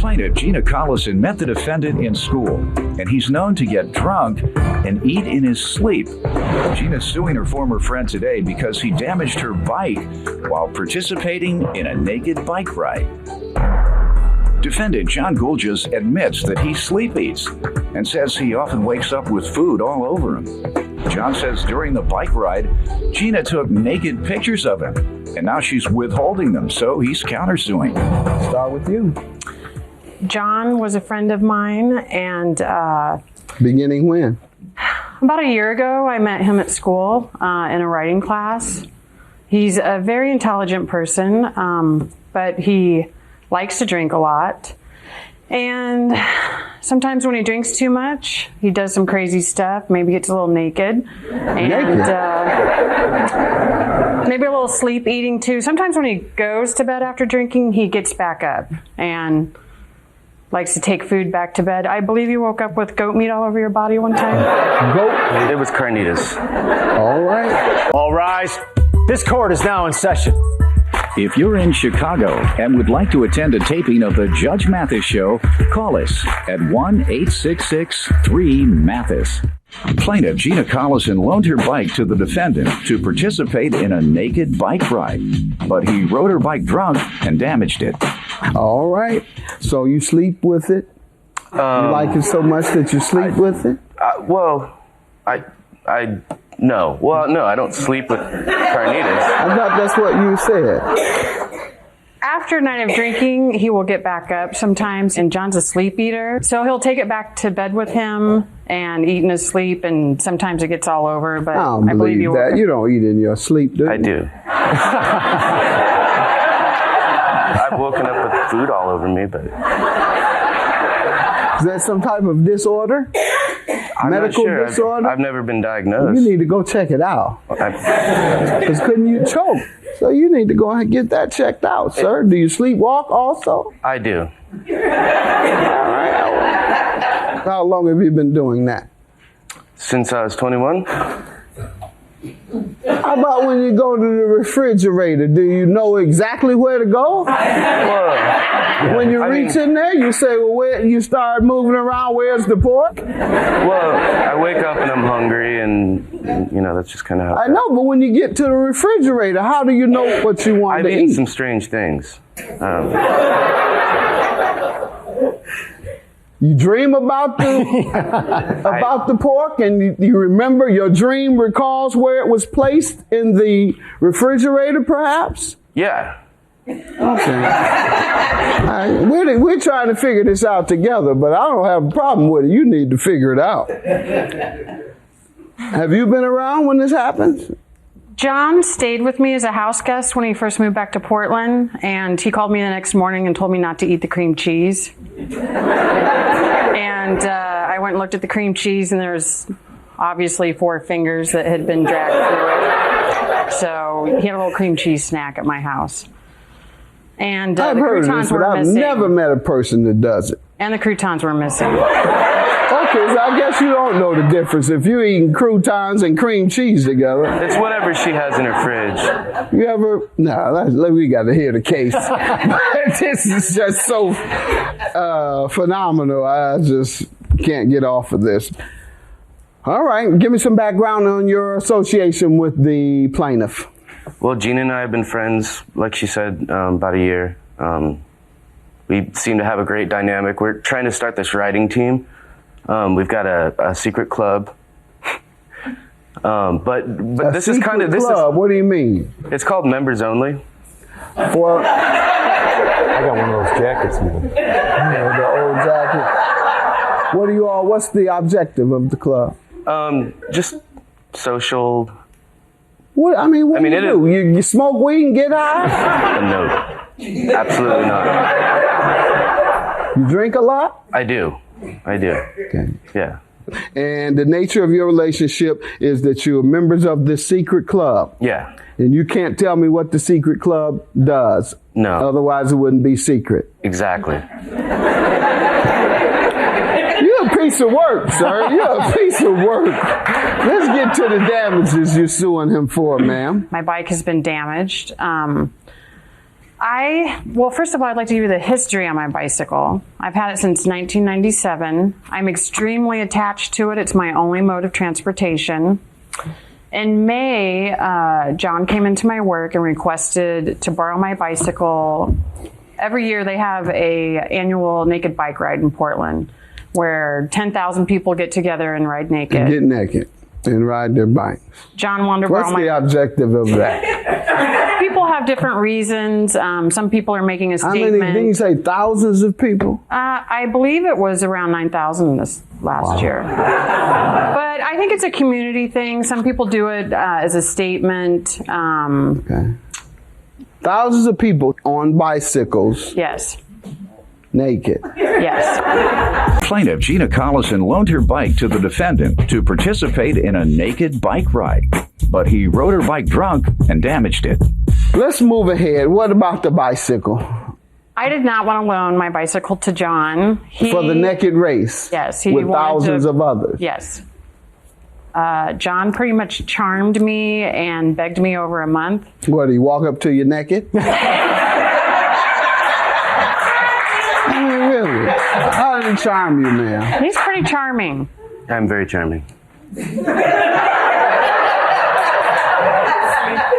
Plaintiff Gina Collison met the defendant in school, and he's known to get drunk and eat in his sleep. Gina's suing her former friend today because he damaged her bike while participating in a naked bike ride. Defendant John Gulges admits that he sleep eats and says he often wakes up with food all over him. John says during the bike ride, Gina took naked pictures of him, and now she's withholding them, so he's countersuing. Start with you. John was a friend of mine, and Beginning when? about a year ago, I met him at school in a writing class. He's a very intelligent person, but he likes to drink a lot. And sometimes when he drinks too much, he does some crazy stuff, maybe gets a little naked. And maybe a little sleep eating too. Sometimes when he goes to bed after drinking, he gets back up and likes to take food back to bed. I believe you woke up with goat meat all over your body one time. Goat? It was carnitas. All right. All rise. This court is now in session. If you're in Chicago and would like to attend a taping of the Judge Mathis Show, call us at 1-866-3-MATHIS. Plaintiff Gina Collison loaned her bike to the defendant to participate in a naked bike ride, but he rode her bike drunk and damaged it. All right. So you sleep with it? You like it so much that you sleep with it? No. Well, no, I don't sleep with carnitas. I thought that's what you said. After a night of drinking, he will get back up sometimes, and John's a sleep eater. So he'll take it back to bed with him and eat in his sleep, and sometimes it gets all over, but I don't believe you that. You don't eat in your sleep, do you? I do. I've woken up with food all over me, but... Is that some type of disorder? I'm Medical not sure. disorder? I've never been diagnosed. You need to go check it out. Because couldn't you choke? So you need to go and get that checked out, sir. Do you sleepwalk also? I do. All right. How long have you been doing that? Since I was 21. How about when you go to the refrigerator? Do you know exactly where to go? When you reach in there, you say, well, where, you start moving around, where's the pork? Well, I wake up and I'm hungry, and you know, that's just kind of how I know, but when you get to the refrigerator, how do you know what you want to I've eaten eat? some strange things. You dream about the about the pork, and you remember, your dream recalls where it was placed in the refrigerator, perhaps? Yeah. Okay. We're trying to figure this out together, but I don't have a problem with it. You need to figure it out. Have you been around when this happens? John stayed with me as a house guest when he first moved back to Portland, and he called me the next morning and told me not to eat the cream cheese. And I went and looked at the cream cheese, and there's obviously 4 fingers that had been dragged through it. So he had a little cream cheese snack at my house. And I've the heard of croutons this, but were I've missing. never met a person that does it. And the croutons were missing. Okay, so I guess you don't know the difference if you're eating croutons and cream cheese together. It's whatever she has in her fridge. You ever? No, we got to hear the case. This is just so phenomenal. I just can't get off of this. All right, give me some background on your association with the plaintiff. Well, Gina and I have been friends, like she said, about a year. We seem to have a great dynamic. We're trying to start this writing team. We've got a secret club. But this is kind of this club. is. What do you mean? It's called members only. For I got one of those jackets, man. the old jacket. What's the objective of the club? Just social. What do you do? You smoke weed and get high? No, absolutely not. You drink a lot? I do. Okay. Yeah. And the nature of your relationship is that you're members of this secret club. Yeah. And you can't tell me what the secret club does. No. Otherwise it wouldn't be secret. Exactly. You're a piece of work, sir. You're a piece of work. Let's get to the damages you're suing him for, ma'am. My bike has been damaged. Well, first of all, I'd like to give you the history on my bicycle. I've had it since 1997. I'm extremely attached to it. It's my only mode of transportation. In May, John came into my work and requested to borrow my bicycle. Every year they have a annual naked bike ride in Portland where 10,000 people get together and ride naked. Get naked and ride their bikes. John wanted to borrow What's the objective of that? People have different reasons. Some people are making a How statement. many, didn't you say thousands of people? I believe it was around 9,000 this last year. But I think it's a community thing. Some people do it as a statement. Okay. Thousands of people on bicycles, Yes. naked. Yes. Plaintiff Gina Collison loaned her bike to the defendant to participate in a naked bike ride, but he rode her bike drunk and damaged it. Let's move ahead. What about the bicycle? I did not want to loan my bicycle to John. For the naked race? Yes. He with wanted thousands of others? Yes. John pretty much charmed me and begged me over a month. What, he walk up to you naked? I mean, really? How did he charm you, man? He's pretty charming. I'm very charming.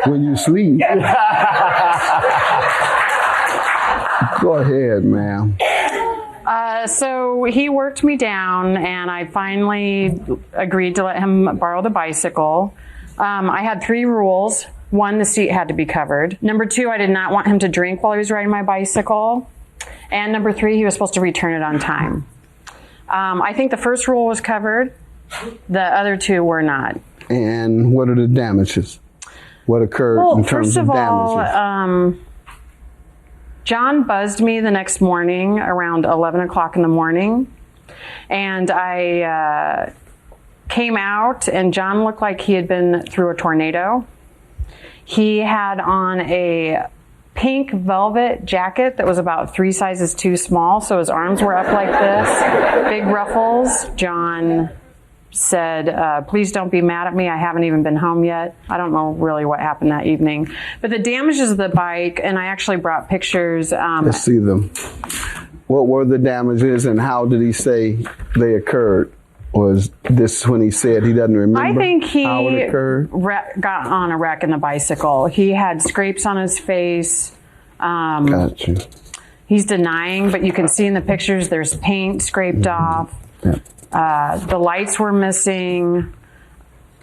When you sleep. Go ahead, ma'am. So he worked me down, and I finally agreed to let him borrow the bicycle. I had 3 rules. 1, the seat had to be covered. Number 2, I did not want him to drink while he was riding my bicycle. And number 3, he was supposed to return it on time. I think the first rule was covered. The other 2 were not. And what are the damages? What occurred in terms first of of damages? all, John buzzed me the next morning around 11 o'clock in the morning. And I came out, and John looked like he had been through a tornado. He had on a pink velvet jacket that was about 3 sizes too small, so his arms were up like this, big ruffles. John said, please don't be mad at me. I haven't even been home yet. I don't know really what happened that evening. But the damages of the bike, and I actually brought pictures. Let's see them. What were the damages and how did he say they occurred? Was this when he said he doesn't remember I think he how it occurred? got on a wreck in the bicycle. He had scrapes on his face. Got you. He's denying, but you can see in the pictures there's paint scraped off. Yeah. The lights were missing.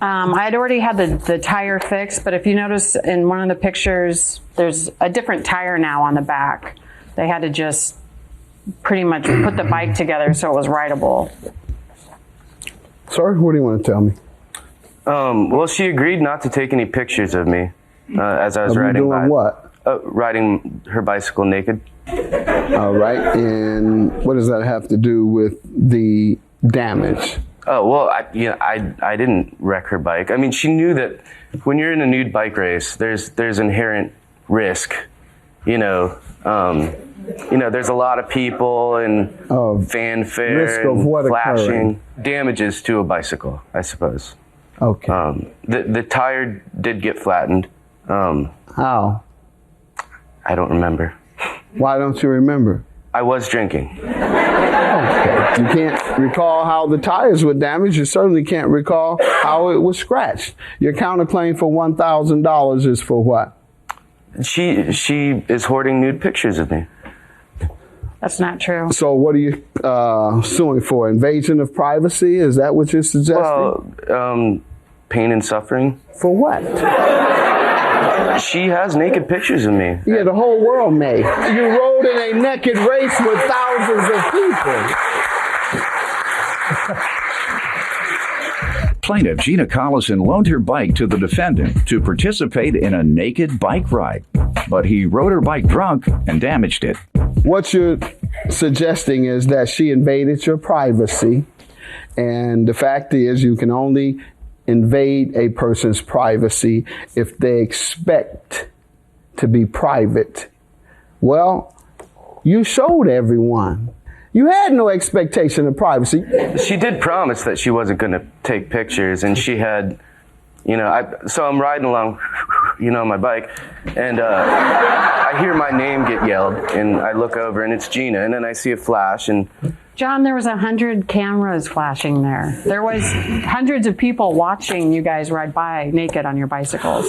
I had already had the tire fixed, but if you notice in one of the pictures, there's a different tire now on the back. They had to just pretty much put the bike together so it was rideable. Sorry, what do you want to tell me? Well, she agreed not to take any pictures of me as I was Of you riding doing by. what? Riding her bicycle naked. All right, and what does that have to do with the damage? Oh, well, I didn't wreck her bike. I mean, she knew that when you're in a nude bike race, there's inherent risk. There's a lot of people and fanfare risk of and what flashing. occurring? Damages to a bicycle, I suppose. Okay. The tire did get flattened. How? I don't remember. Why don't you remember? I was drinking. Okay. You can't recall how the tires were damaged. You certainly can't recall how it was scratched. Your counterclaim for $1,000 is for what? She is hoarding nude pictures of me. That's not true. So what are you suing for? Invasion of privacy? Is that what you're suggesting? Well, pain and suffering. For what? She has naked pictures of me. Yeah, the whole world may. You rode in a naked race with thousands of people. Plaintiff Gina Collison loaned her bike to the defendant to participate in a naked bike ride, but he rode her bike drunk and damaged it. What you're suggesting is that she invaded your privacy, and the fact is you can only invade a person's privacy if they expect to be private. Well, you showed everyone. You had no expectation of privacy. She did promise that she wasn't going to take pictures, and she had, so I'm riding along, on my bike, and I hear my name get yelled, and I look over, and it's Gina, and then I see a flash, and John, there was 100 cameras flashing there. There was hundreds of people watching you guys ride by naked on your bicycles.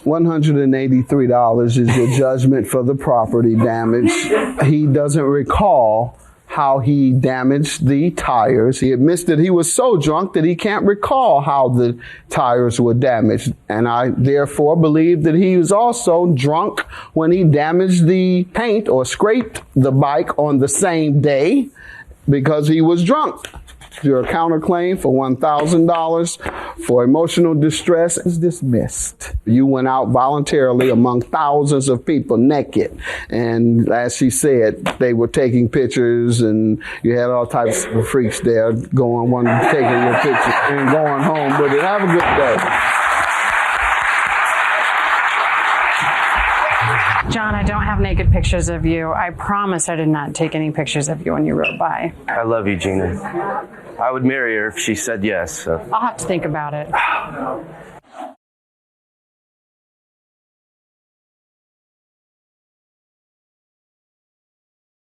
$183 is the judgment for the property damage. He doesn't recall how he damaged the tires. He admits that he was so drunk that he can't recall how the tires were damaged. And I therefore believe that he was also drunk when he damaged the paint or scraped the bike on the same day because he was drunk. Your counterclaim for $1,000 for emotional distress is dismissed. You went out voluntarily among thousands of people naked. And as she said, they were taking pictures and you had all types of freaks there going, one taking your picture and going home with it. Have a good day. John, I don't have naked pictures of you. I promise I did not take any pictures of you when you rode by. I love you, Gina. I would marry her if she said yes. So. I'll have to think about it.